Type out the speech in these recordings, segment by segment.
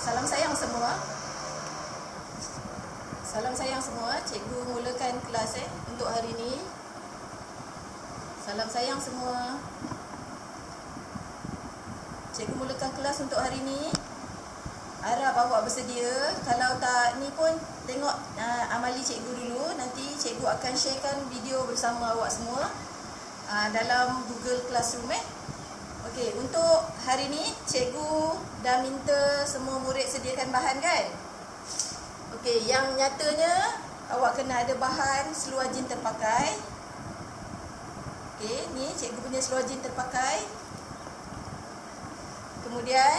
Salam sayang semua. Salam sayang semua. Cikgu mulakan kelas untuk hari ini. Salam sayang semua. Cikgu mulakan kelas untuk hari ini. Harap awak bersedia. Kalau tak ni pun tengok amali cikgu dulu. Nanti cikgu akan sharekan video bersama awak semua dalam Google Classroom. Okey, untuk hari ni cikgu dah minta semua murid sediakan bahan kan? Okey, yang nyatanya awak kena ada bahan seluar jin terpakai. Okey, ni cikgu punya seluar jin terpakai. Kemudian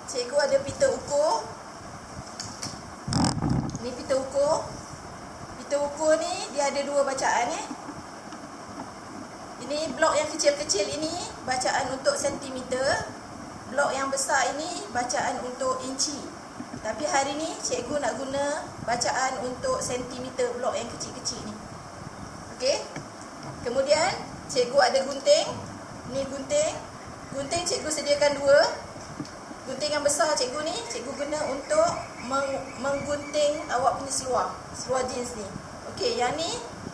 cikgu ada pita ukur. Ni pita ukur. Pita ukur ni dia ada dua bacaan Ini blok yang kecil-kecil ini bacaan untuk sentimeter. Blok yang besar ini bacaan untuk inci. Tapi hari ni cikgu nak guna bacaan untuk sentimeter, blok yang kecil-kecil ni. Okey. Kemudian cikgu ada gunting. Ni gunting. Gunting cikgu sediakan dua. Gunting yang besar cikgu ni cikgu guna untuk menggunting awak punya seluar jeans ni. Okey, yang ni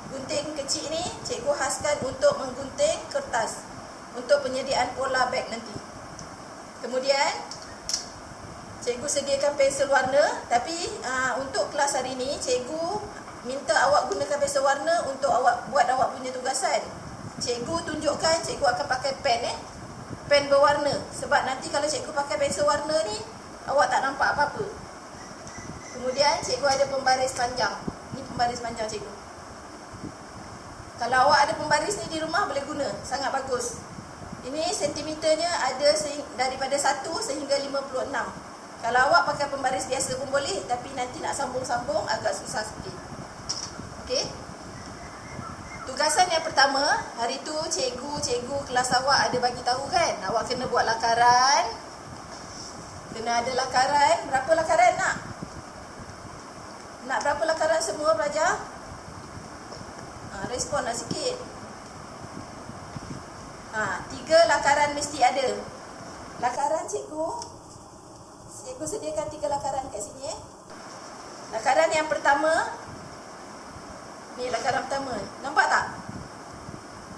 gunting kecil ni cikgu khaskan untuk menggunting kertas untuk penyediaan pola bag nanti. Kemudian cikgu sediakan pensel warna. Tapi untuk kelas hari ni cikgu minta awak gunakan pensel warna untuk awak buat awak punya tugasan. Cikgu tunjukkan cikgu akan pakai pen pen berwarna. Sebab nanti kalau cikgu pakai pensel warna ni awak tak nampak apa-apa. Kemudian cikgu ada pembaris panjang. Ni pembaris panjang cikgu. Kalau awak ada pembaris ni di rumah boleh guna, sangat bagus. Ini sentimeternya ada daripada 1 sehingga 56. Kalau awak pakai pembaris biasa pun boleh, tapi nanti nak sambung-sambung agak susah sikit. Okey. Tugasan yang pertama, hari tu cikgu kelas awak ada bagi tahu kan, awak kena buat lakaran. Kena ada lakaran. Berapa lakaran nak? Nak berapa lakaran semua pelajar? Respon lah sikit. 3 lakaran mesti ada. Lakaran cikgu sediakan 3 lakaran kat sini Lakaran yang pertama. Ni lakaran pertama. Nampak tak?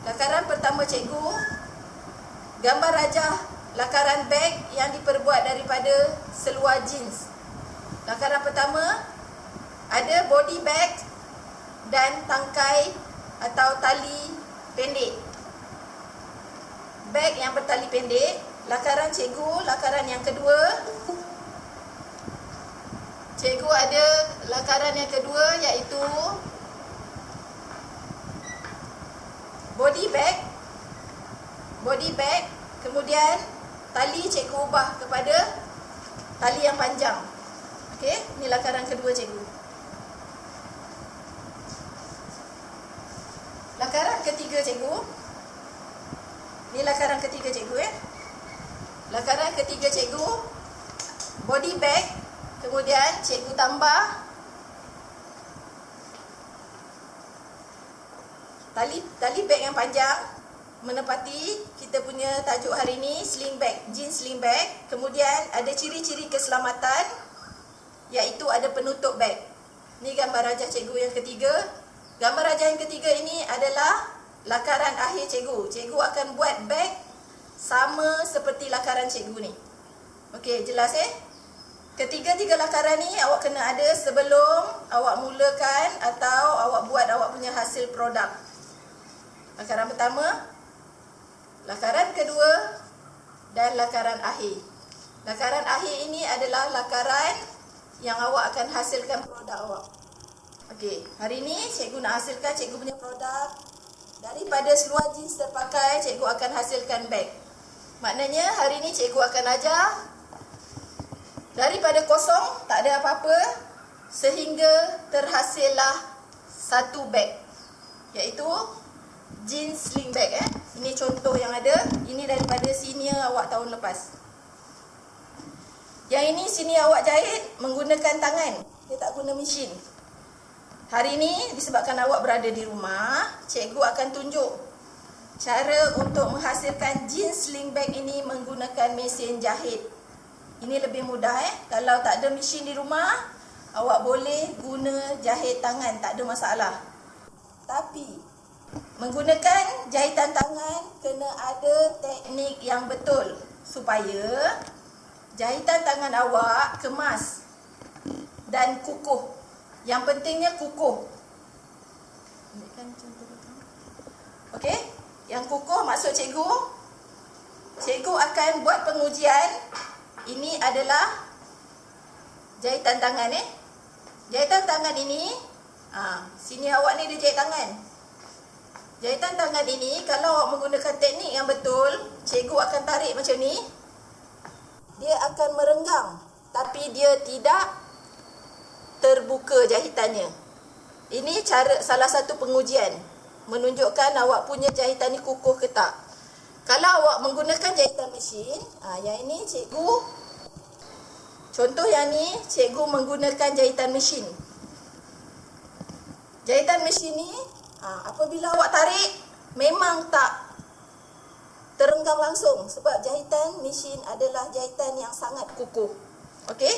Lakaran pertama cikgu gambar rajah lakaran beg yang diperbuat daripada seluar jeans. Lakaran pertama ada body bag dan tangkai atau tali pendek. Beg yang bertali pendek. Lakaran cikgu, lakaran yang kedua. Cikgu ada lakaran yang kedua iaitu body bag. Body bag. Kemudian tali cikgu ubah kepada tali yang panjang. Okey, ni lakaran kedua cikgu. Lakaran ketiga cikgu. Ni lakaran ketiga cikgu Lakaran ketiga cikgu body bag. Kemudian cikgu tambah tali bag yang panjang menepati kita punya tajuk hari ni, sling bag, jeans sling bag. Kemudian ada ciri-ciri keselamatan iaitu ada penutup bag. Ni gambar rajah cikgu yang ketiga. Gambar rajah yang ketiga ini adalah lakaran akhir cikgu. Cikgu akan buat beg sama seperti lakaran cikgu ni. Okey, jelas Ketiga-tiga lakaran ni awak kena ada sebelum awak mulakan atau awak buat awak punya hasil produk. Lakaran pertama, lakaran kedua dan lakaran akhir. Lakaran akhir ini adalah lakaran yang awak akan hasilkan produk awak. Okey, hari ni cikgu nak hasilkan cikgu punya produk. Daripada seluar jeans terpakai, cikgu akan hasilkan beg. Maknanya hari ni cikgu akan ajar daripada kosong, tak ada apa-apa, sehingga terhasillah satu beg, iaitu jeans sling bag. Ini contoh yang ada. Ini daripada senior awak tahun lepas. Yang ini senior awak jahit menggunakan tangan. Dia tak guna mesin. Hari ini disebabkan awak berada di rumah, cikgu akan tunjuk cara untuk menghasilkan jeans sling bag ini menggunakan mesin jahit. Ini lebih mudah Kalau tak ada mesin di rumah, awak boleh guna jahit tangan, tak ada masalah. Tapi menggunakan jahitan tangan kena ada teknik yang betul supaya jahitan tangan awak kemas dan kukuh. Yang pentingnya kukuh. Okey? Yang kukuh maksud cikgu, cikgu akan buat pengujian. Ini adalah jahitan tangan Jahitan tangan ini, sini awak ni dia jahit tangan. Jahitan tangan ini kalau awak menggunakan teknik yang betul, cikgu akan tarik macam ni. Dia akan merenggang, tapi dia tidak terbuka jahitannya. Ini cara salah satu pengujian menunjukkan awak punya jahitan ni kukuh ke tak. Kalau awak menggunakan jahitan mesin, yang ini cikgu, contoh yang ni cikgu menggunakan jahitan mesin. Jahitan mesin ni, apabila awak tarik, memang tak terenggang langsung sebab jahitan mesin adalah jahitan yang sangat kukuh. Okey?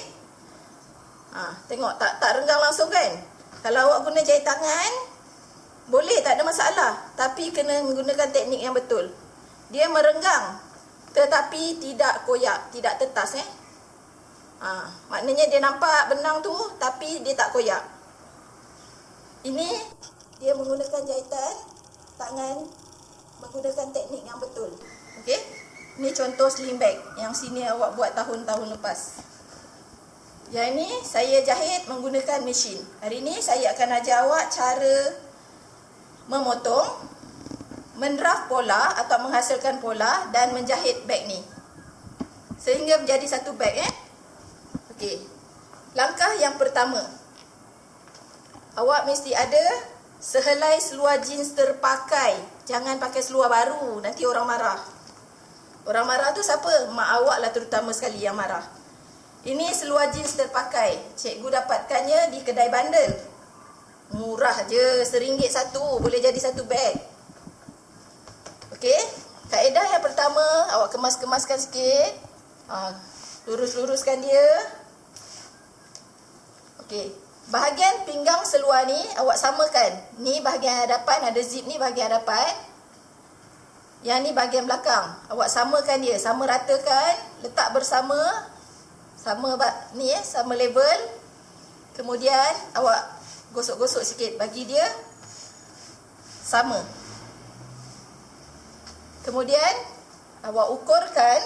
Tengok tak renggang langsung kan? Kalau awak guna jahit tangan, boleh, tak ada masalah. Tapi kena menggunakan teknik yang betul. Dia merenggang tetapi tidak koyak, tidak tetas maknanya dia nampak benang tu tapi dia tak koyak. Ini dia menggunakan jahitan tangan menggunakan teknik yang betul. Okey? Ini contoh sling bag yang sini awak buat tahun-tahun lepas. Yang ini saya jahit menggunakan mesin. Hari ini saya akan ajar awak cara memotong, mendraft pola atau menghasilkan pola dan menjahit beg ni sehingga menjadi satu beg Okey. Langkah yang pertama, awak mesti ada sehelai seluar jeans terpakai. Jangan pakai seluar baru, nanti orang marah. Orang marah tu siapa? Mak awak lah terutama sekali yang marah. Ini seluar jeans terpakai. Cikgu dapatkannya di kedai bandel. Murah je, RM1 satu, boleh jadi satu beg. Okey, kaedah yang pertama, awak kemas-kemaskan sikit. Lurus-luruskan dia. Okey, bahagian pinggang seluar ni awak samakan. Ni bahagian hadapan, ada zip ni bahagian hadapan. Yang ni bahagian belakang. Awak samakan dia, sama ratakan, letak bersama. Sama ni sama level. Kemudian awak gosok-gosok sikit bagi dia sama. Kemudian awak ukurkan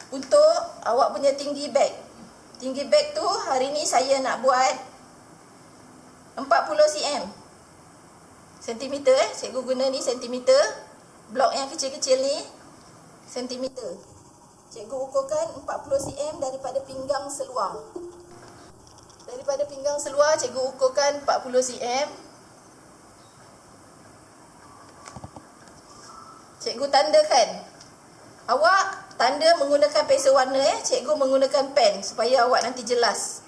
untuk awak punya tinggi beg. Tinggi beg tu hari ni saya nak buat 40 cm. Sentimeter cikgu guna ni sentimeter. Blok yang kecil-kecil ni sentimeter. Cikgu ukurkan 40 cm daripada pinggang seluar. Daripada pinggang seluar cikgu ukurkan 40 cm. Cikgu tandakan. Awak tanda menggunakan pensel warna cikgu menggunakan pen supaya awak nanti jelas.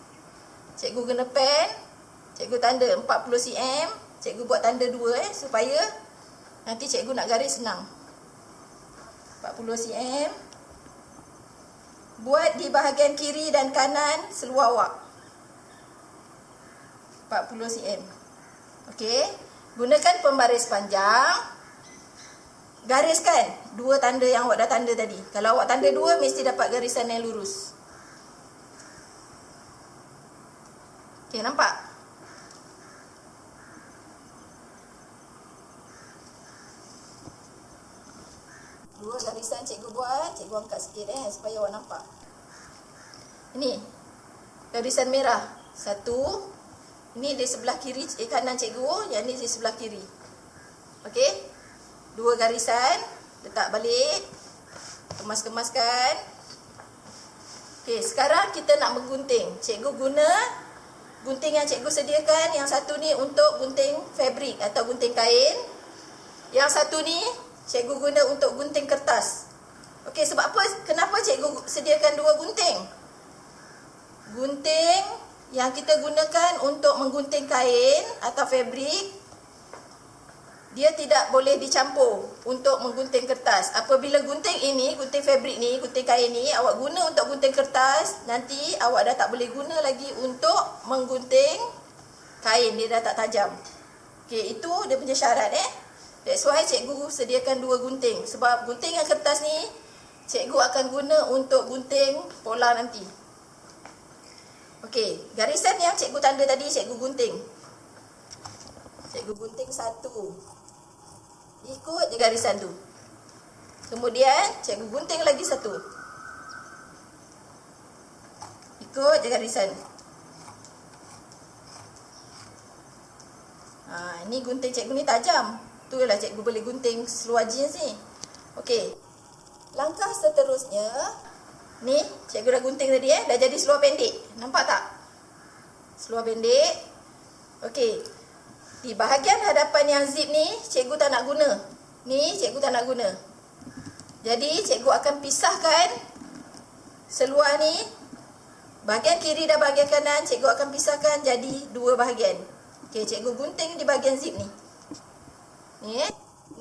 Cikgu guna pen, cikgu tanda 40 cm, cikgu buat tanda 2 supaya nanti cikgu nak garis senang. 40 cm. Buat di bahagian kiri dan kanan seluar awak. 40 cm. Okey, gunakan pembaris panjang. Gariskan 2 tanda yang awak dah tanda tadi. Kalau awak tanda 2, mesti dapat garisan yang lurus. Okey, nampak? Dua garisan cikgu buat. Cikgu angkat sikit supaya awak nampak. Ini garisan merah. 1. Ini di sebelah kiri, kanan cikgu. Yang ni di sebelah kiri. Okey? 2 garisan, letak balik, kemas-kemaskan. Okey, sekarang kita nak menggunting. Cikgu guna gunting yang cikgu sediakan. Yang satu ni untuk gunting fabrik atau gunting kain. Yang satu ni cikgu guna untuk gunting kertas. Okey, sebab apa? Kenapa cikgu sediakan 2 gunting? Gunting yang kita gunakan untuk menggunting kain atau fabrik dia tidak boleh dicampur untuk menggunting kertas. Apabila gunting ini, gunting fabrik ni, gunting kain ni, awak guna untuk gunting kertas, nanti awak dah tak boleh guna lagi untuk menggunting kain, dia dah tak tajam. Okey, itu dia punya syarat That's why cikgu sediakan 2 gunting. Sebab guntingan kertas ni, cikgu akan guna untuk gunting pola nanti. Okey, garisan yang cikgu tanda tadi, cikgu gunting. Cikgu gunting 1. Ikut je garisan tu. Kemudian cikgu gunting lagi 1. Ikut je garisan. Ni gunting cikgu ni tajam. Itulah cikgu boleh gunting seluar jeans ni. Okey. Langkah seterusnya, ni cikgu dah gunting tadi dah jadi seluar pendek. Nampak tak? Seluar pendek. Okey. Di bahagian hadapan yang zip ni, cikgu tak nak guna. Ni, cikgu tak nak guna. Jadi, cikgu akan pisahkan seluar ni. Bahagian kiri dan bahagian kanan, cikgu akan pisahkan jadi 2 bahagian. Okey, cikgu gunting di bahagian zip ni. Ni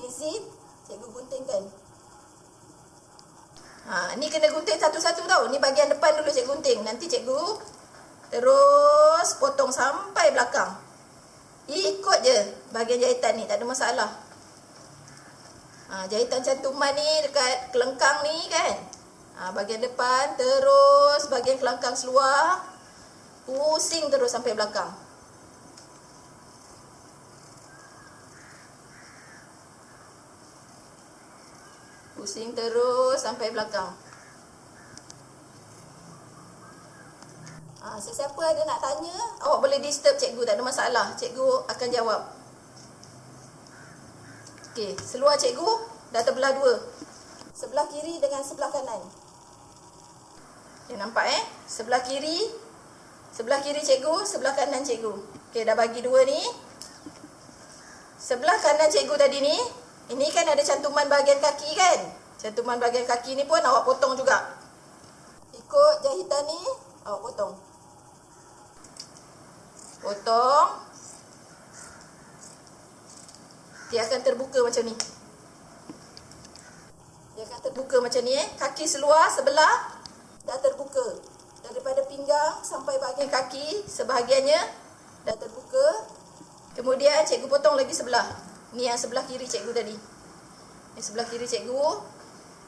ni zip, cikgu guntingkan. Ni kena gunting satu-satu tau. Ni bahagian depan dulu cikgu gunting. Nanti cikgu terus potong sampai belakang. Ikut je bahagian jahitan ni, tak ada masalah. Jahitan cantuman ni dekat kelengkang ni kan. Bahagian depan terus bahagian kelengkang seluar, pusing terus sampai belakang. Pusing terus sampai belakang. Sesiapa ada nak tanya, awak boleh disturb cikgu, tak ada masalah. Cikgu akan jawab. Okey, seluar cikgu dah terbelah 2. Sebelah kiri dengan sebelah kanan. Nampak Sebelah kiri cikgu, sebelah kanan cikgu. Okey, dah bagi 2 ni. Sebelah kanan cikgu tadi ni, ini kan ada cantuman bahagian kaki kan. Cantuman bahagian kaki ni pun awak potong juga. Ikut jahitan ni, awak potong. Potong. Dia akan terbuka macam ni. Dia akan terbuka macam ni Kaki seluar sebelah dah terbuka. Daripada pinggang sampai bahagian kaki, sebahagiannya dah terbuka. Kemudian cikgu potong lagi sebelah. Ni yang sebelah kiri cikgu tadi. Ni sebelah kiri cikgu.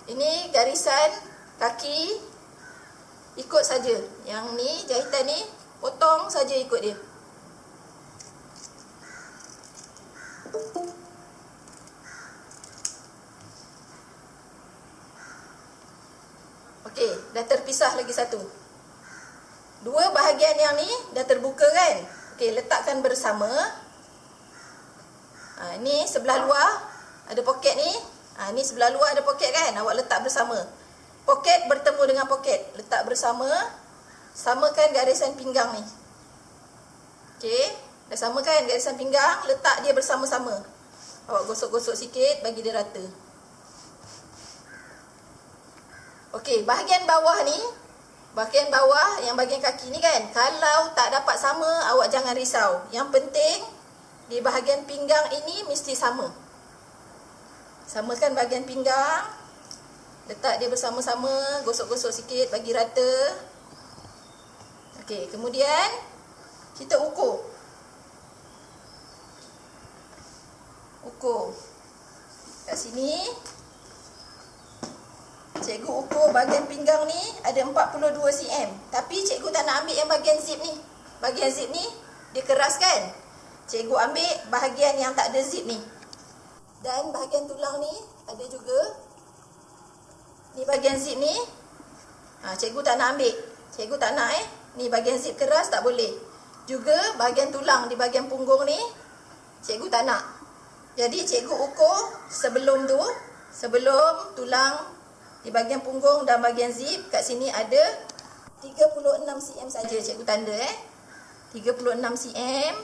Ini garisan kaki. Ikut saja. Yang ni jahitan ni potong saja ikut dia. Okey, dah terpisah lagi 1. 2 bahagian yang ni dah terbuka kan. Okey, letakkan bersama. Ni sebelah luar ada poket ni. Ni sebelah luar ada poket kan. Awak letak bersama. Poket bertemu dengan poket, letak bersama. Samakan garisan pinggang ni. Okey, dah samakan garisan pinggang, letak dia bersama-sama. Awak gosok-gosok sikit bagi dia rata. Okey, bahagian bawah ni, bahagian bawah yang bahagian kaki ni kan, kalau tak dapat sama, awak jangan risau. Yang penting di bahagian pinggang ini mesti sama. Samakan bahagian pinggang, letak dia bersama-sama, gosok-gosok sikit bagi rata. Okey, kemudian kita ukur. Ukur. Kat sini cikgu ukur bahagian pinggang ni ada 42 cm. Tapi cikgu tak nak ambil yang bahagian zip ni. Bahagian zip ni dia keras kan. Cikgu ambil bahagian yang tak ada zip ni. Dan bahagian tulang ni ada juga. Ni bahagian zip ni. Cikgu tak nak ambil. Cikgu tak nak Ni bahagian zip keras tak boleh. Juga bahagian tulang di bahagian punggung ni cikgu tak nak. Jadi cikgu ukur sebelum tu, sebelum tulang di bahagian punggung dan bahagian zip, kat sini ada 36 cm saja cikgu tanda 36 cm.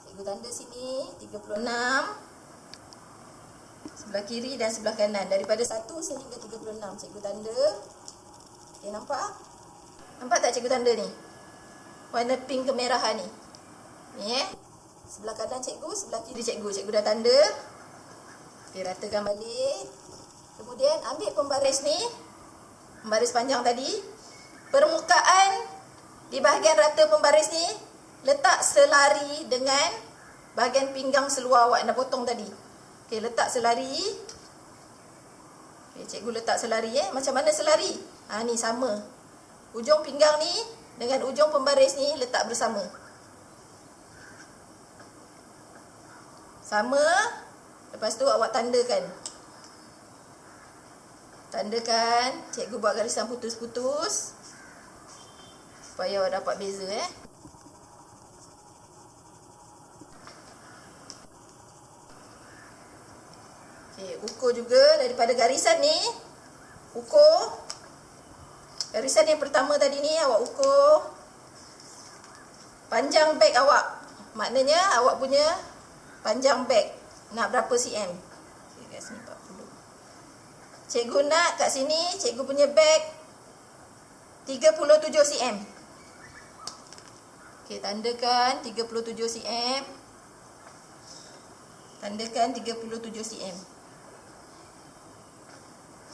Cikgu tanda sini 36. Sebelah kiri dan sebelah kanan. Daripada 1 sehingga 36 cikgu tanda. Okay, nampak? Nampak tak cikgu tanda ni? Warna pink kemerahan ni. Ni Sebelah kanan cikgu, sebelah kiri cikgu. Cikgu dah tanda. Okey, ratakan balik. Kemudian ambil pembaris ni, pembaris panjang tadi. Permukaan di bahagian rata pembaris ni letak selari dengan bahagian pinggang seluar awak nak potong tadi. Okey, letak selari. Okey, cikgu letak selari Macam mana selari? Ni sama. Ujung pinggang ni dengan ujung pembaris ni letak bersama. Sama. Lepas tu awak tandakan. Tandakan. Cikgu buat garisan putus-putus supaya awak dapat beza Okey, ukur juga daripada garisan ni. Ukur garisan yang pertama tadi ni, awak ukur panjang beg awak. Maknanya awak punya panjang beg nak berapa cm? Okay, kat sini 40. Cikgu nak kat sini cikgu punya beg 37 cm. Okey, tandakan 37 cm. Tandakan 37 cm.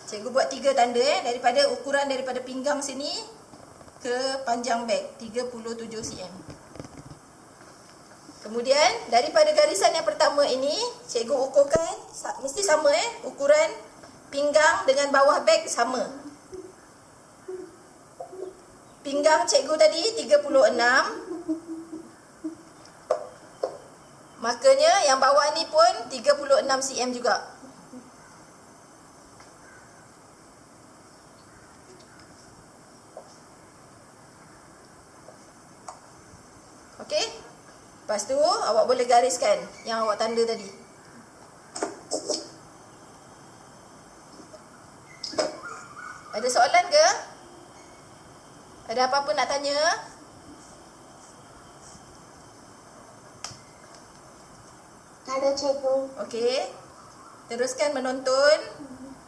Cikgu buat 3 tanda daripada ukuran daripada pinggang sini ke panjang beg 37 cm. Kemudian daripada garisan yang pertama ini cikgu ukurkan mesti sama ukuran pinggang dengan bawah beg sama. Pinggang cikgu tadi 36. Makanya yang bawah ni pun 36 cm juga. Okey. Lepas tu awak boleh gariskan yang awak tanda tadi. Ada soalan ke? Ada apa-apa nak tanya? Ada cikgu. Okey. Teruskan menonton.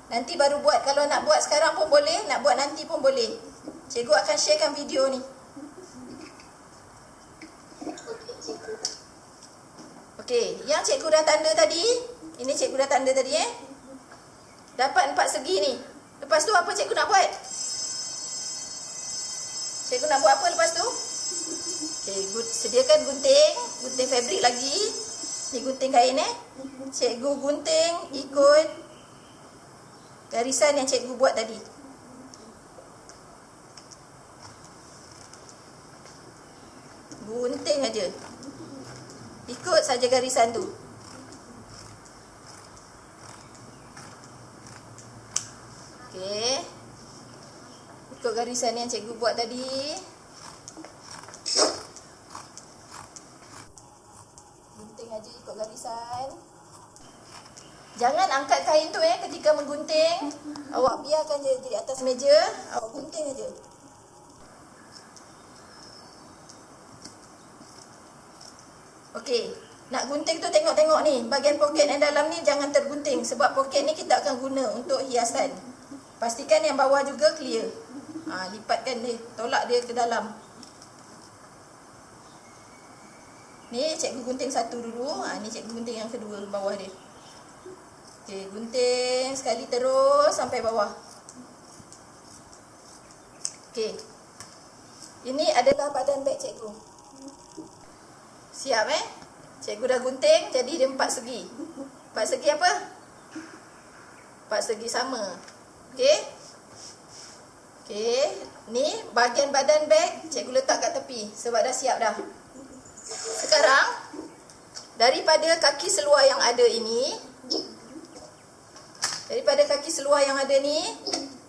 Nanti baru buat. Kalau nak buat sekarang pun boleh, nak buat nanti pun boleh. Cikgu akan sharekan video ni. Okey, yang cikgu dah tanda tadi, ini cikgu dah tanda tadi dapat 4 segi ni. Lepas tu apa cikgu nak buat? Cikgu nak buat apa lepas tu? Okey, sediakan gunting fabric lagi. Ni gunting kain Cikgu gunting ikut garisan yang cikgu buat tadi. Gunting aja. Ikut saja garisan tu. Okey. Ikut garisan yang cikgu buat tadi. Gunting aja ikut garisan. Jangan angkat kain tu ketika menggunting. Awak biarkan je di atas meja, awak gunting aja. Okey, nak gunting tu tengok-tengok ni. Bahagian poket yang dalam ni jangan tergunting. Sebab poket ni kita akan guna untuk hiasan. Pastikan yang bawah juga clear. Lipatkan dia, tolak dia ke dalam. Ni cikgu gunting satu dulu. Ni cikgu gunting yang kedua bawah dia. Okey, gunting sekali terus sampai bawah. Okey. Ini adalah badan beg cikgu. Siap Cikgu dah gunting jadi dia 4 segi. 4 segi apa? 4 segi sama. Okey. Okey, ni bahagian badan beg cikgu letak kat tepi sebab dah siap dah. Sekarang daripada kaki seluar yang ada ini,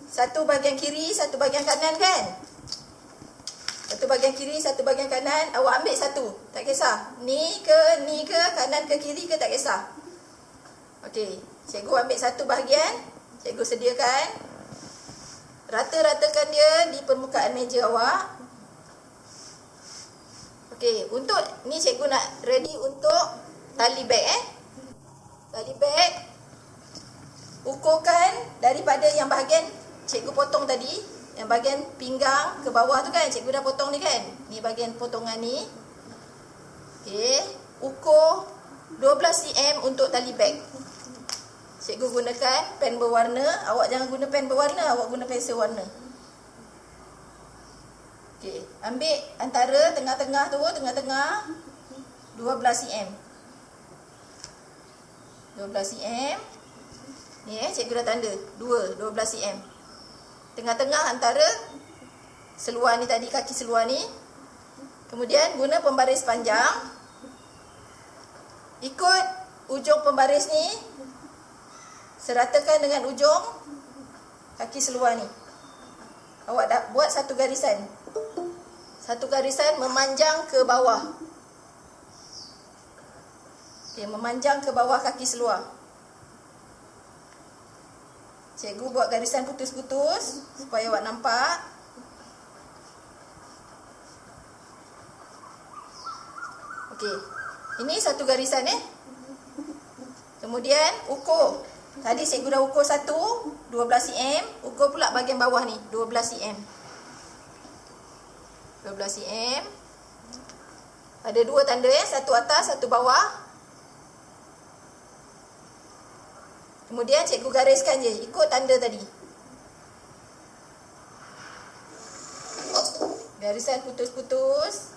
satu bahagian kiri, satu bahagian kanan kan? Satu bahagian kiri, satu bahagian kanan. Awak ambil satu, tak kisah. Ni ke, kanan ke kiri ke, tak kisah. Okey, cikgu ambil satu bahagian. Cikgu sediakan. Rata-ratakan dia di permukaan meja awak. Okey, untuk ni cikgu nak ready untuk tali beg Tali beg. Ukurkan daripada yang bahagian cikgu potong tadi. Yang bahagian pinggang ke bawah tu kan cikgu dah potong ni kan. Ni bahagian potongan ni. Okey. ukur 12 cm untuk tali beg. Cikgu gunakan pen berwarna. Awak jangan guna pen berwarna, awak guna pensel warna. Okey, ambil antara tengah-tengah tu, tengah-tengah 12 cm. 12 cm. Ni cikgu dah tanda. 12 cm. Tengah-tengah antara seluar ni tadi, kaki seluar ni. Kemudian guna pembaris panjang. Ikut ujung pembaris ni, seratakan dengan ujung kaki seluar ni. Awak dah buat satu garisan. Satu garisan memanjang ke bawah. Okey, memanjang ke bawah kaki seluar. Cikgu buat garisan putus-putus supaya awak nampak. Okey. Ini satu garisan Kemudian ukur. Tadi cikgu dah ukur 12 cm. Ukur pula bahagian bawah ni 12 cm. 12 cm. Ada dua tanda satu atas, satu bawah. Kemudian cikgu gariskan je ikut tanda tadi. Garisan putus-putus.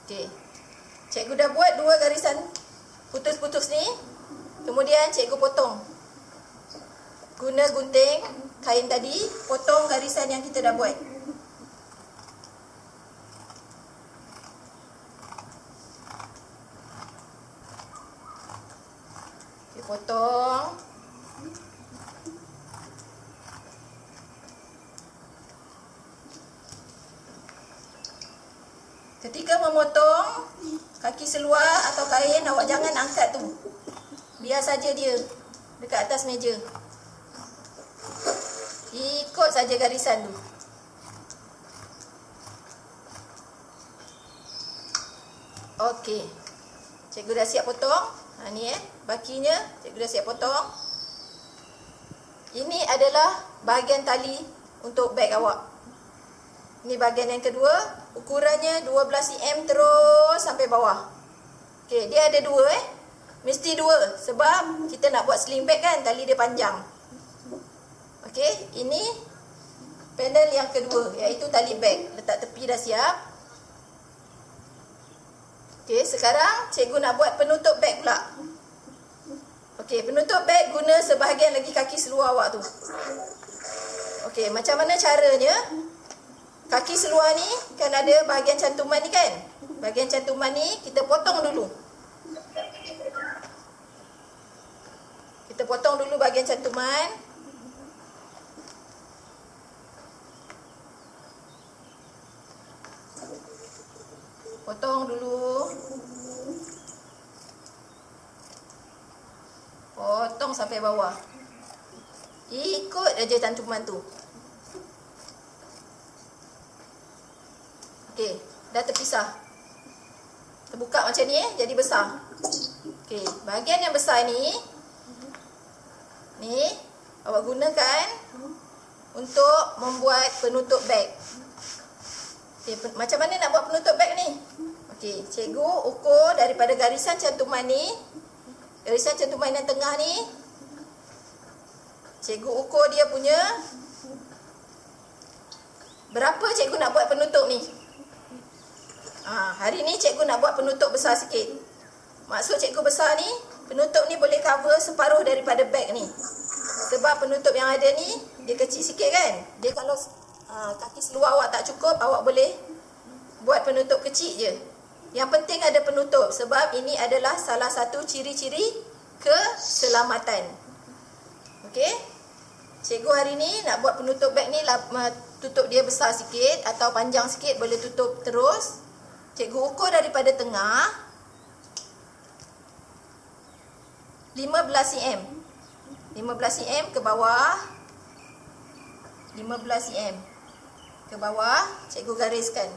Okey. Cikgu dah buat dua garisan putus-putus ni. Kemudian cikgu potong. Guna gunting kain tadi, potong garisan yang kita dah buat. Okey, potong. Ketika memotong kaki seluar atau kain, awak jangan angkat tu. Biar saja dia dekat atas meja. Ikut saja garisan tu. Okey. Cikgu dah siap potong. Ni bakinya cikgu dah siap potong. Ini adalah bahagian tali untuk beg awak. Ini bahagian yang kedua. Ukurannya 12 cm terus sampai bawah. Okey, dia ada dua Mesti dua sebab kita nak buat sling bag kan, tali dia panjang. Okey, ini panel yang kedua iaitu tali bag. Letak tepi dah siap. Okey, sekarang cikgu nak buat penutup bag pula. Okey, penutup bag guna sebahagian lagi kaki seluar awak tu. Okey, macam mana caranya? Kaki seluar ni kan ada bahagian cantuman ni kan. Bahagian cantuman ni kita potong dulu. Kita potong dulu bahagian cantuman. Potong dulu. Potong sampai bawah. Ikut aja cantuman tu. Okey, dah terpisah. Terbuka macam ni jadi besar. Okey, bahagian yang besar ni awak gunakan untuk membuat penutup beg. Okey, macam mana nak buat penutup beg ni? Okey, cikgu ukur daripada garisan cantuman ni. Garisan cantuman yang tengah ni. Cikgu ukur dia punya berapa cikgu nak buat penutup ni. Hari ni cikgu nak buat penutup besar sikit. Maksud cikgu besar ni, penutup ni boleh cover separuh daripada beg ni. Sebab penutup yang ada ni, dia kecil sikit kan. Dia kalau kaki seluar awak tak cukup, awak boleh buat penutup kecil je. Yang penting ada penutup. Sebab ini adalah salah satu ciri-ciri keselamatan. Okey. Cikgu hari ni nak buat penutup beg ni, tutup dia besar sikit atau panjang sikit, boleh tutup terus. Cikgu ukur daripada tengah 15 cm. 15 cm ke bawah. 15 cm ke bawah, cikgu gariskan.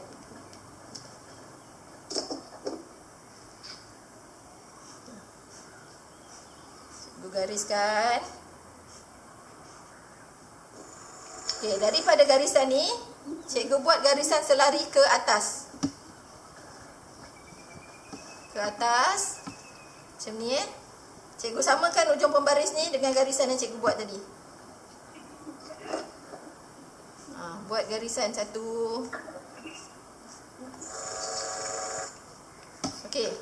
Cikgu gariskan. Okey, daripada garisan ni, cikgu buat garisan selari ke atas. Ke atas. Macam ni Cikgu samakan ujung pembaris ni dengan garisan yang cikgu buat tadi. Buat garisan satu. Okey.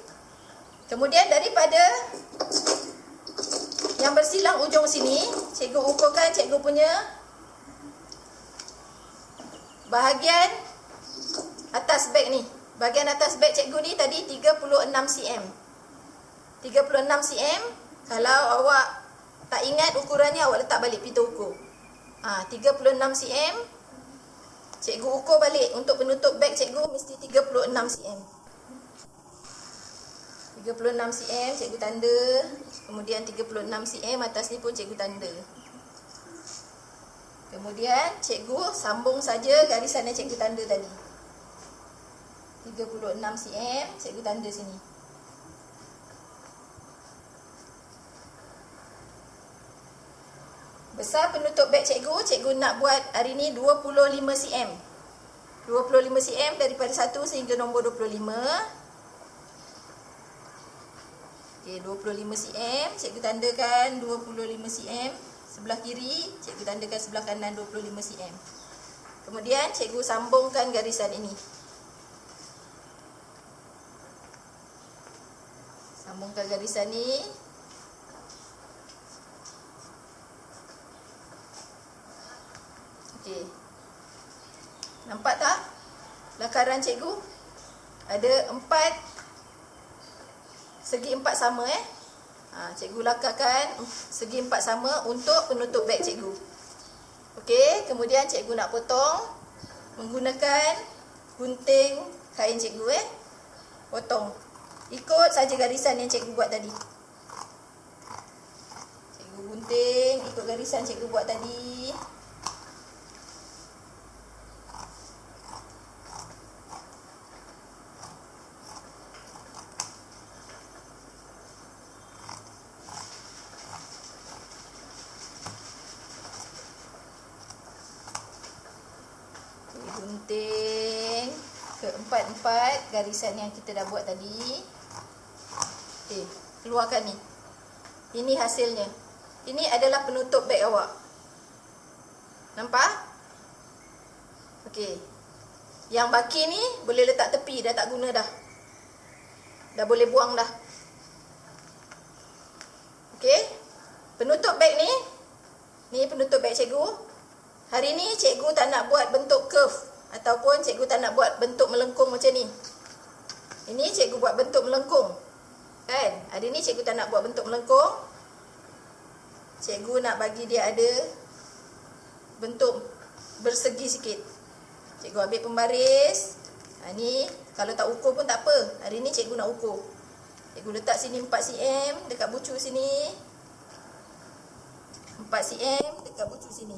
Kemudian daripada yang bersilang ujung sini, cikgu ukurkan cikgu punya bahagian atas beg ni. Bahagian atas beg cikgu ni tadi 36 cm. 36 cm. Kalau awak tak ingat ukurannya, awak letak balik pita ukur. 36 cm. Cikgu ukur balik. Untuk penutup beg cikgu mesti 36 cm. 36 cm cikgu tanda. Kemudian 36 cm atas ni pun cikgu tanda. Kemudian cikgu sambung saja garisan yang cikgu tanda tadi. 36 cm cikgu tanda sini. Besar penutup beg cikgu, cikgu nak buat hari ni 25 cm. 25 cm daripada 1 sehingga nombor 25. Okey, 25 cm, cikgu tandakan 25 cm. Sebelah kiri, cikgu tandakan sebelah kanan 25 cm. Kemudian cikgu sambungkan garisan ini. Sambungkan garisan ni. Okey. Nampak tak lakaran cikgu? Ada 4 segi 4 sama cikgu lakarkan segi 4 sama untuk penutup beg cikgu. Okey, kemudian cikgu nak potong menggunakan gunting kain cikgu potong. Ikut saja garisan yang cikgu buat tadi. Cikgu gunting ikut garisan cikgu buat tadi. Gunting ke-4 garisan yang kita dah buat tadi. Okey, keluarkan ni. Ini hasilnya. Ini adalah penutup beg awak. Nampak? Okey. Yang baki ni boleh letak tepi, dah tak guna dah. Dah boleh buang dah. Okey. Penutup beg ni. Ni penutup beg cikgu. Hari ni cikgu tak nak buat bentuk curve ataupun cikgu tak nak buat bentuk melengkung macam ni. Ini cikgu buat bentuk melengkung. Kan? Hari ni cikgu tak nak buat bentuk melengkung. Cikgu nak bagi dia ada bentuk bersegi sikit. Cikgu ambil pembaris. Ni kalau tak ukur pun tak apa. Hari ni cikgu nak ukur. Cikgu letak sini 4 cm dekat bucu sini. 4 cm dekat bucu sini.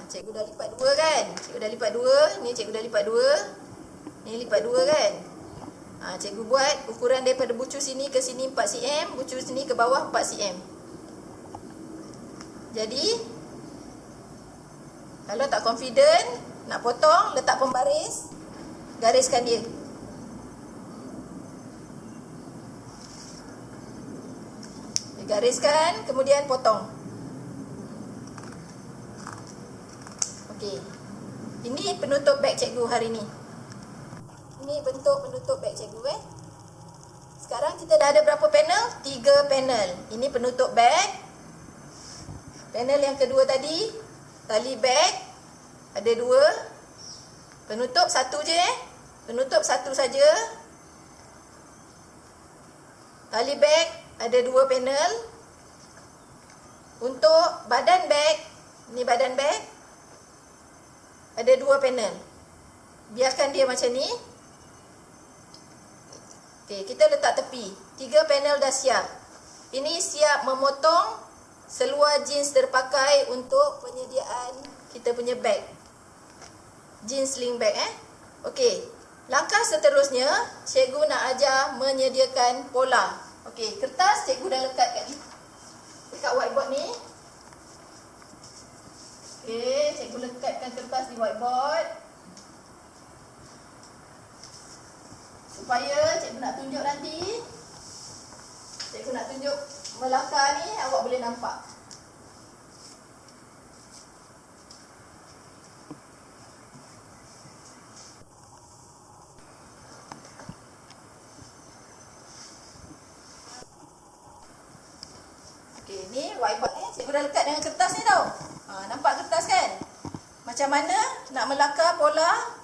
Cikgu dah lipat 2 kan? Cikgu dah lipat 2. Ni cikgu dah lipat 2. Ni lipat 2 kan? Cikgu buat ukuran daripada bucu sini ke sini 4 cm. Bucu sini ke bawah 4 cm. Jadi kalau tak confident nak potong, letak pembaris, gariskan dia. Gariskan, kemudian potong. Okey. Ini penutup beg cikgu hari ni. Ini bentuk penutup beg cikgu Sekarang kita dah ada berapa panel? 3 panel. Ini penutup beg. Panel yang kedua tadi, tali beg ada 2. Penutup 1 je Penutup 1 saja. Tali beg ada 2 panel. Untuk badan beg, ni badan beg, ada 2 panel. Biarkan dia macam ni. Okey, kita letak tepi. 3 panel dah siap. Ini siap memotong seluar jeans terpakai untuk penyediaan kita punya beg. Jeans sling bag Okey, langkah seterusnya cikgu nak ajar menyediakan pola. Okey, kertas cikgu dah lekat dekat whiteboard ni. Okey, cikgu lekatkan kertas di whiteboard. Supaya cikgu nak tunjuk nanti. Cikgu nak tunjuk Melaka ni, awak boleh nampak. Okey, ni whiteboard ni cikgu dah lekat dengan kertas ni tau. Nampak kertas kan? Macam mana nak melakar pola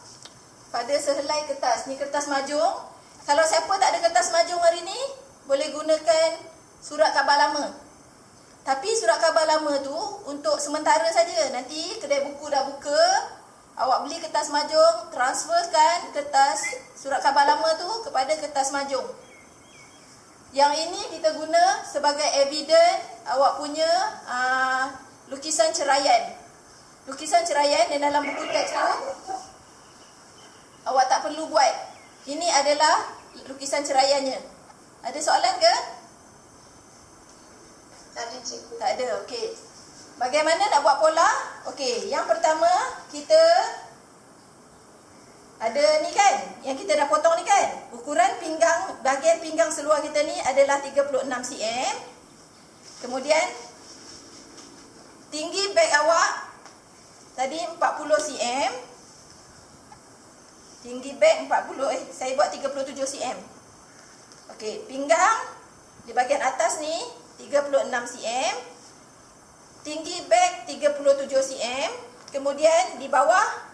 pada sehelai kertas. Ni kertas majung. Kalau siapa tak ada kertas majung hari ni, boleh gunakan surat khabar lama. Tapi surat khabar lama tu untuk sementara saja. Nanti kedai buku dah buka, awak beli kertas majung, transferkan kertas surat khabar lama tu kepada kertas majung. Yang ini kita guna sebagai evidence awak punya lukisan ceraian. Lukisan ceraian yang dalam buku teks tu awak tak perlu buat. Ini adalah lukisan ceraiannya. Ada soalan ke? Tak ada cikgu. Tak ada, okey. Bagaimana nak buat pola? Okey, yang pertama kita ada ni kan, yang kita dah potong ni kan. Ukuran pinggang, bahagian pinggang seluar kita ni adalah 36 cm. Kemudian tinggi beg awak tadi 40 cm. Tinggi beg 40, saya buat 37 cm. Okey, pinggang di bahagian atas ni 36 cm. Tinggi beg 37 cm. Kemudian di bawah,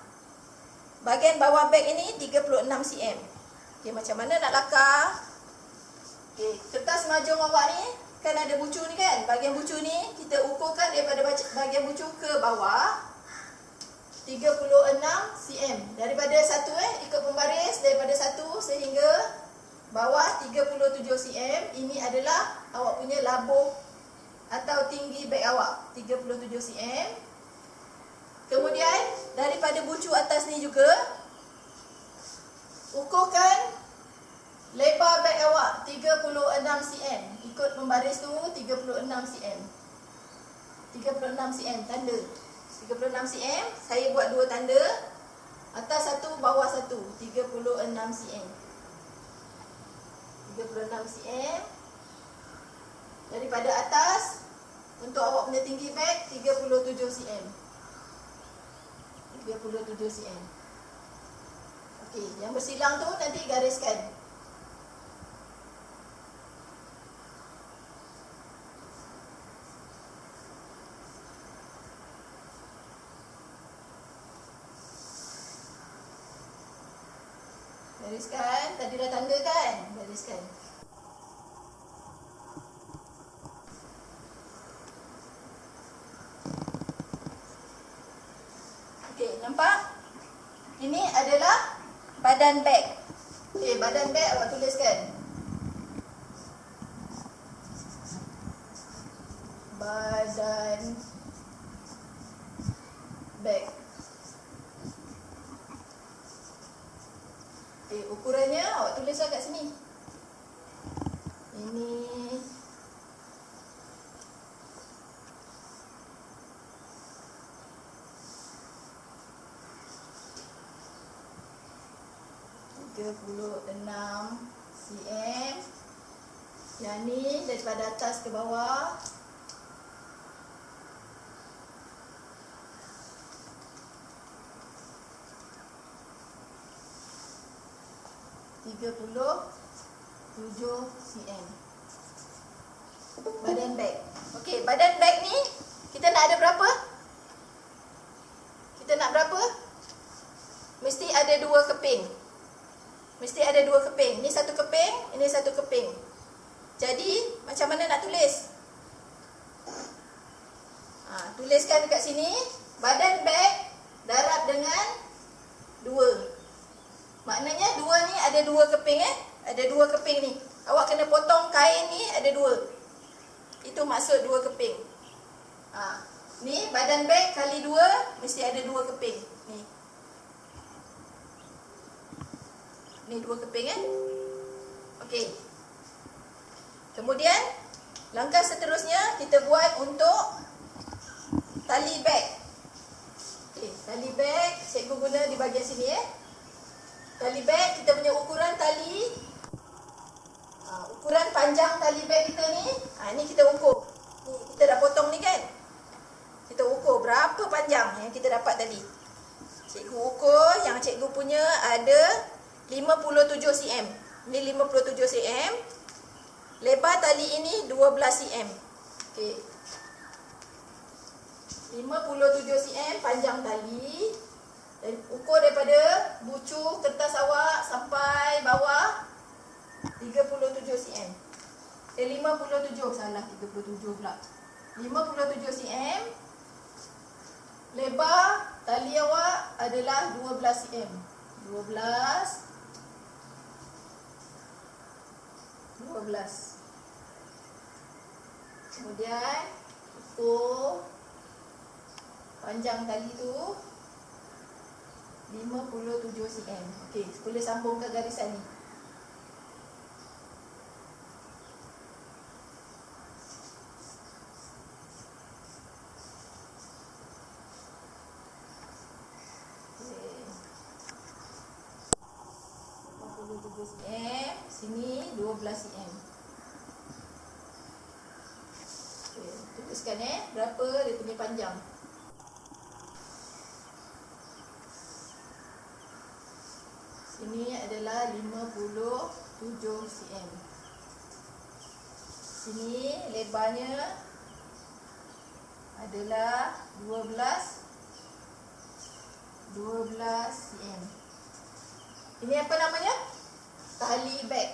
bahagian bawah beg ini 36 cm. Okey, macam mana nak lakar? Okey, kertas majung awak ni kan ada bucu ni kan. Bahagian bucu ni kita ukurkan daripada bahagian bucu ke bawah 36 cm. Daripada satu ikut pembaris daripada satu sehingga bawah 37 cm. Ini adalah awak punya labuh atau tinggi beg awak 37 cm. Kemudian daripada bucu atas ni juga ukurkan lebar beg awak 36 cm. Ikut pembaris tu 36 cm. 36 cm tanda. 36 cm, saya buat dua tanda. Atas satu, bawah satu. 36 cm. 36 cm. Daripada atas, untuk awak punya tinggi beg 37 cm. 37 cm. Okey, yang bersilang tu nanti gariskan. Gariskan, tadi dah tanda kan? Gariskan. Okey, nampak? Ini adalah badan beg. Okey, badan beg awak tuliskan. Badan beg. Okey, ukurannya awak tulislah kat sini. Ini 36 cm. Yang ni daripada atas ke bawah 37 cm. Badan beg. Okey, badan beg ni kita nak ada berapa? Kita nak berapa? Mesti ada dua keping. Mesti ada dua keping. Ini satu keping, ini satu keping. Jadi, macam mana nak tulis? Tuliskan dekat sini. Badan beg darab dengan 2. Maknanya 2 ni ada dua keping Ada dua keping ni. Awak kena potong kain ni ada 2. Itu maksud 2 keping. Ni badan beg kali 2 mesti ada 2 keping. Ni. Ni 2 keping Okey. Kemudian langkah seterusnya kita buat untuk tali beg. Tali beg cikgu guna di bahagian sini Tali beg kita punya ukuran tali. Ukuran panjang tali beg kita ni. Ni kita ukur. Ni kita dah potong ni kan. Kita ukur berapa panjang yang kita dapat tadi. Cikgu ukur yang cikgu punya ada 57 cm. Ni 57 cm. Lebar tali ini 12 cm. Okey. 57 cm panjang tali. Dan ukur daripada bucu kertas awak sampai bawah 37 cm. 57, salah 37 pula. 57 cm. Lebar tali awak adalah 12 cm. 12. Kemudian ukur panjang tali tu 57 cm. Okey, boleh sambung ke garisan ni. cm, sini 12 cm. Okey, tuliskan berapa dia punya panjang. Sini adalah 57 cm. Sini lebarnya adalah 12 cm. Ini apa namanya? Tali beg.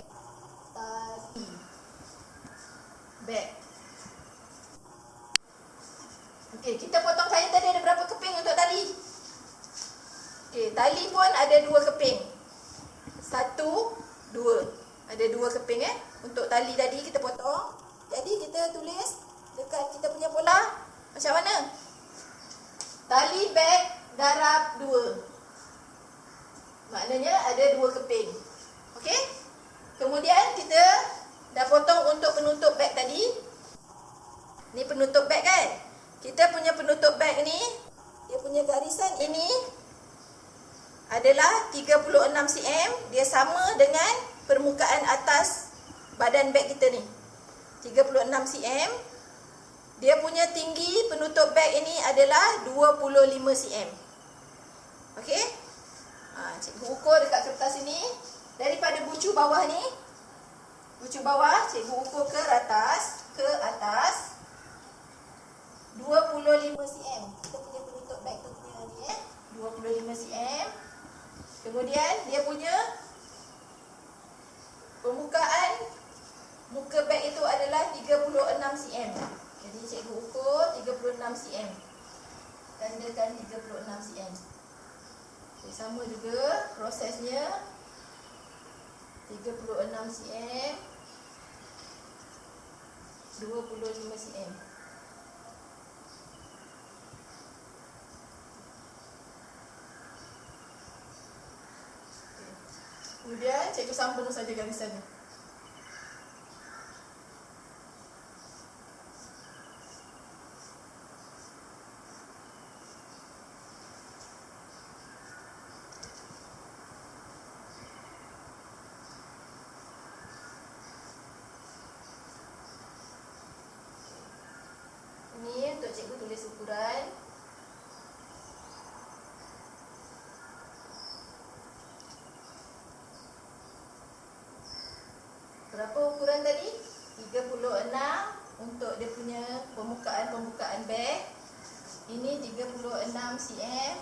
Tali beg. Okey, kita potong kain tadi ada berapa keping untuk tali? Okey, tali pun ada 2 keping. 1, 2. Ada 2 keping untuk tali tadi kita potong. Jadi kita tulis dekat kita punya pola macam mana? Tali beg darab 2. Maknanya ada 2 keping. Okey? Kemudian kita dah potong untuk penutup beg tadi. Ni penutup beg kan? Kita punya penutup beg ni, dia punya garisan ini adalah 36 cm. Dia sama dengan permukaan atas badan beg kita ni. 36 cm. Dia punya tinggi penutup beg ini adalah 25 cm. Okey? Cikgu ukur dekat kertas ini. Daripada bucu bawah ni, bucu bawah cikgu ukur ke atas 25 cm. Kita punya penutup beg tu punya ni 25 cm. Kemudian dia punya permukaan muka beg itu adalah 36 cm. Jadi cikgu ukur 36 cm. Tandakan 36 cm. Okay, sama juga prosesnya 36 cm 25 cm. Kemudian cikgu sambung saja garisan ni. Ini untuk cikgu tulis ukuran. Berapa ukuran tadi? 36 untuk dia punya pembukaan beg. Ini 36 cm.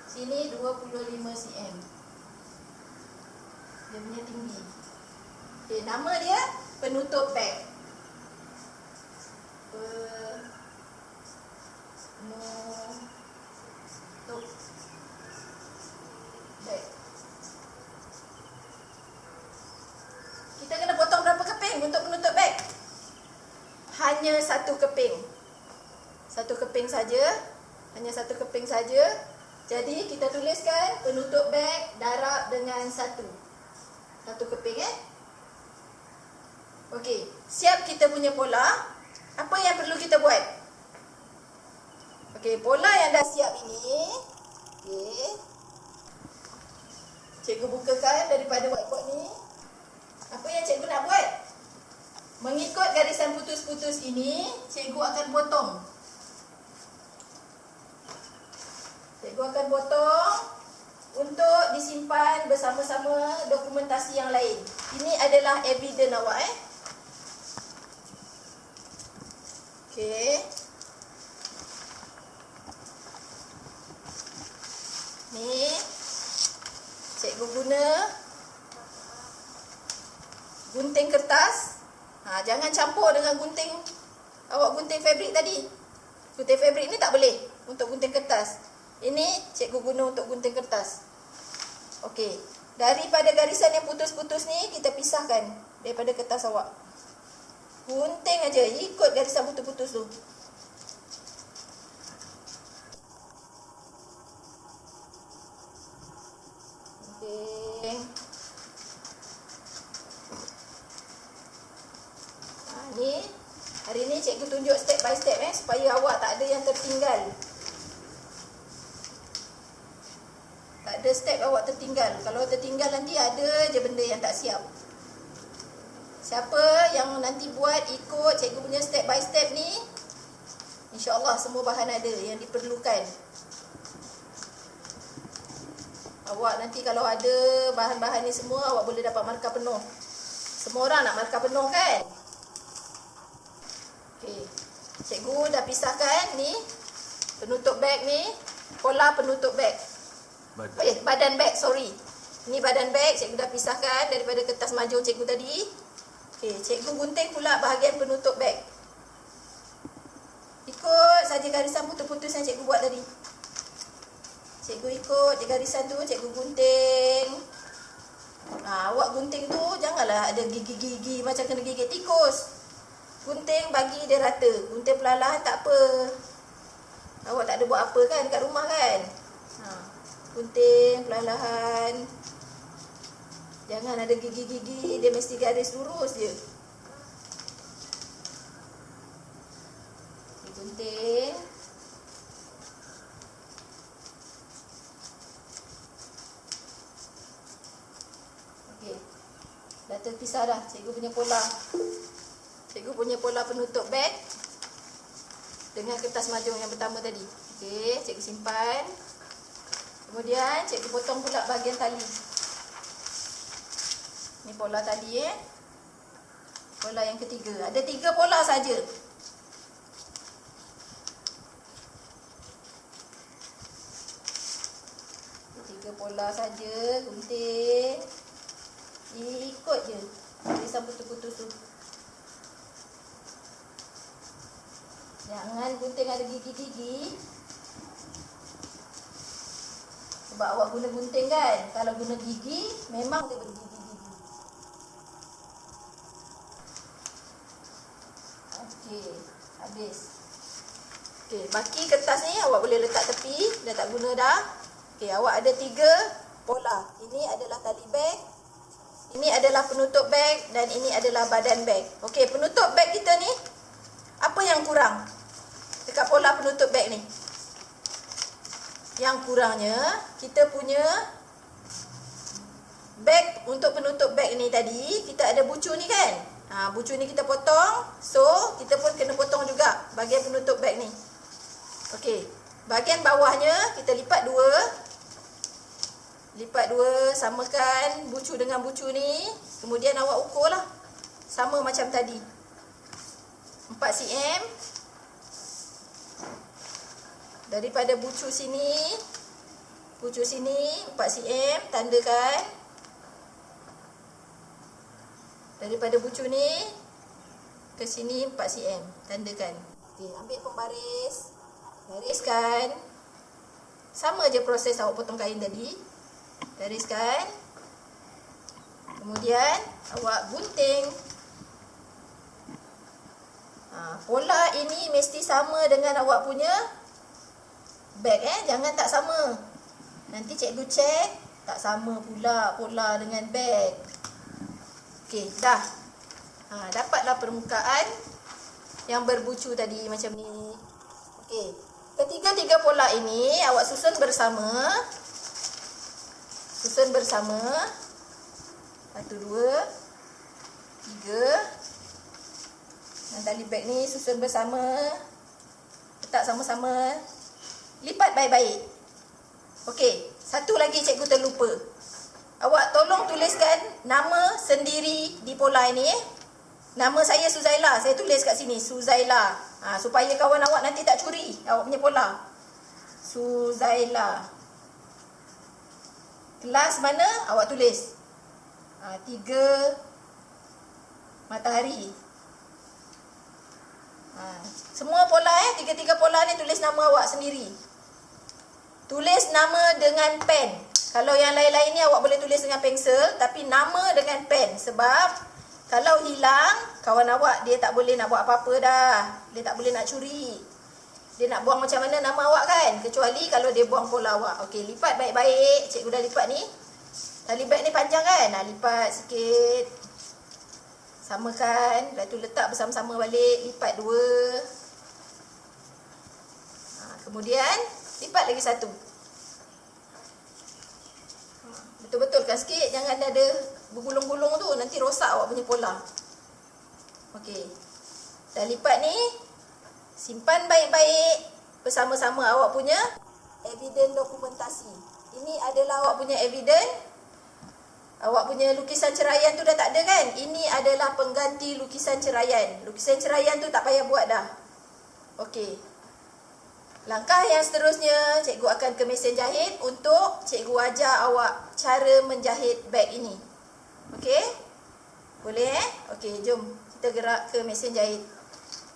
Sini 25 cm. Dia punya tinggi. Okey, nama dia penutup beg. Penutup beg. Kita kena potong berapa keping untuk penutup beg? Hanya 1 keping. 1 keping saja. Hanya 1 keping saja. Jadi kita tuliskan penutup beg darab dengan 1. 1 keping Okey, siap kita punya pola. Apa yang perlu kita buat? Okey, pola yang dah siap ini. Okey. Cikgu bukakan daripada whiteboard ni. Apa yang cikgu nak buat? Mengikut garisan putus-putus ini, cikgu akan potong. Cikgu akan potong untuk disimpan bersama-sama dokumentasi yang lain. Ini adalah evidence awak Okey. Ni cikgu guna gunting kertas. Jangan campur dengan gunting awak gunting fabrik tadi. Gunting fabrik ni tak boleh untuk gunting kertas. Ini cikgu guna untuk gunting kertas. Okey. Daripada garisan yang putus-putus ni kita pisahkan daripada kertas awak. Gunting aja ikut garisan putus-putus tu. Okey. Ni hari ni cikgu tunjuk step by step supaya awak tak ada yang tertinggal. Tak ada step awak tertinggal. Kalau tertinggal nanti ada je benda yang tak siap. Siapa yang nanti buat ikut cikgu punya step by step ni, insya-Allah semua bahan ada yang diperlukan. Awak nanti kalau ada bahan-bahan ni semua, awak boleh dapat markah penuh. Semua orang nak markah penuh kan? Okey. Cikgu dah pisahkan ni penutup beg ni, pola penutup beg. Badan beg, sorry. Ni badan beg, cikgu dah pisahkan daripada kertas majur cikgu tadi. Okey, cikgu gunting pula bahagian penutup beg. Ikut saja garisan putus-putus yang cikgu buat tadi. Cikgu ikut je garisan tu, cikgu gunting. Awak gunting tu janganlah ada gigi-gigi macam kena gigit tikus. Gunting bagi dia rata. Gunting perlahan tak apa. Awak tak ada buat apa kan kat rumah kan? Gunting perlahan. Jangan ada gigi-gigi, dia mesti garis lurus je. Gunting. Okey. Dah terpisah dah cikgu punya pola. Cikgu punya pola penutup beg dengan kertas majung yang pertama tadi. Okey, cikgu simpan. Kemudian cikgu potong pula bahagian tali. Ni pola tadi Pola yang ketiga. Ada 3 pola saja. Tiga pola saja, gunting. Ikut je garisan putus-putus tu. Jangan gunting ada gigi-gigi. Sebab awak guna gunting kan. Kalau guna gigi, memang dia bergigi-gigi. Okey, habis. Okey, baki kertas ni awak boleh letak tepi. Dah tak guna dah. Okey, awak ada 3 pola. Ini adalah tali beg. Ini adalah penutup beg. Dan ini adalah badan beg. Okey, penutup beg kita ni, apa yang kurang dekat pola penutup beg ni? Yang kurangnya, kita punya beg untuk penutup beg ni tadi, kita ada bucu ni kan? Bucu ni kita potong. So, kita pun kena potong juga bahagian penutup beg ni. Okey, bahagian bawahnya kita lipat 2. Lipat 2, samakan bucu dengan bucu ni. Kemudian awak ukur lah. Sama macam tadi. 4 cm. Daripada bucu sini 4 cm, tandakan. Daripada bucu ni ke sini 4 cm, tandakan. Okey, ambil pembaris, gariskan. Sama je proses awak potong kain tadi. Gariskan. Kemudian awak gunting. Pola ini mesti sama dengan awak punya beg jangan tak sama. Nanti cikgu cek tak sama pula pola dengan beg. Okey, dah. Dapatlah permukaan yang berbucu tadi macam ni. Okey, Ketiga-tiga pola ini awak susun bersama. Susun bersama. 1, 2, 3. Dan tali beg ni susun bersama. Letak sama-sama. Lipat baik-baik. Okey, satu lagi cikgu terlupa. Awak tolong tuliskan nama sendiri di pola ini. Nama saya Suzaila. Saya tulis kat sini, Suzaila. Supaya kawan awak nanti tak curi awak punya pola. Suzaila. Kelas mana awak tulis. 3 matahari. Semua pola tiga-tiga pola ni tulis nama awak sendiri. Tulis nama dengan pen. Kalau yang lain-lain ni awak boleh tulis dengan pensel, tapi nama dengan pen. Sebab kalau hilang, kawan awak dia tak boleh nak buat apa-apa dah. Dia tak boleh nak curi. Dia nak buang macam mana nama awak kan? Kecuali kalau dia buang pola awak. Okey, lipat baik-baik. Cikgu dah lipat ni. Tali beg ni panjang kan? Lipat sikit. Samakan. Lepas tu letak bersama-sama balik. Lipat 2. Kemudian lipat lagi 1. Betul-betulkan sikit. Jangan ada bergulung-gulung tu. Nanti rosak awak punya pola. Okey. Dah lipat ni. Simpan baik-baik. Bersama-sama awak punya evidence dokumentasi. Ini adalah awak punya evidence. Awak punya lukisan ceraian tu dah tak ada kan? Ini adalah pengganti lukisan ceraian. Lukisan ceraian tu tak payah buat dah. Okey. Langkah yang seterusnya, cikgu akan ke mesin jahit untuk cikgu ajar awak cara menjahit beg ini. Okey? Boleh Okey, jom kita gerak ke mesin jahit.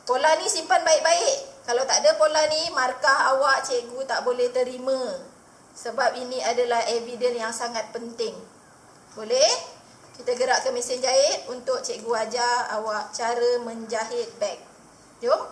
Pola ni simpan baik-baik. Kalau tak ada pola ni, markah awak cikgu tak boleh terima. Sebab ini adalah evidence yang sangat penting. Boleh? Kita gerak ke mesin jahit untuk cikgu ajar awak cara menjahit beg. Jom.